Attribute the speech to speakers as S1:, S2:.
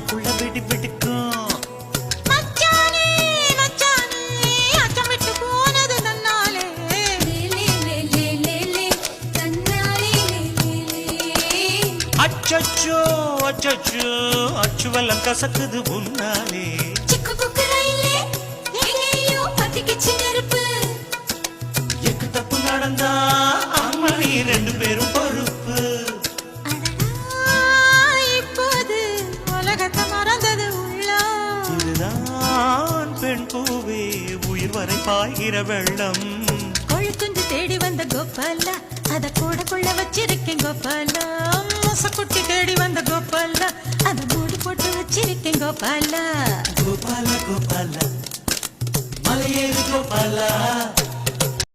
S1: மனசுக்குள்ள வெடி வெடிக்கும்.
S2: மச்சானே மச்சானே அச்சம் விட்டு போனது தன்னாலே
S1: அச்சச்சோ அச்சச்சோ அச்சுவெல்லாம் கசக்குது உன்னாலே.
S2: சிக்கு புக்கு ரயிலே எங்கேயோ பத்திக்கிச்சு நெருப்பு.
S1: எக்கு தப்பு நடந்தா அம்மணி ரெண்டு பேரும் பொறுப்பு.
S2: இப்போது உலகத்தை மறந்தது உள்ளம்.
S1: இதுதான் பெண் பூவே உயிர் வரை பாய்கிற வெள்ளம்.
S2: கொழுக்குஞ்சு தேடி வந்த கோபாலா அத கூட கொள்ள வச்சிருக்கேன் கோபாலா. மொசக்குட்டி தேடி வந்த கோபாலா அத மூடி போட்டு வச்சிருக்கேன் கோபாலா.
S1: கோபால கோபால மலையேறு கோபால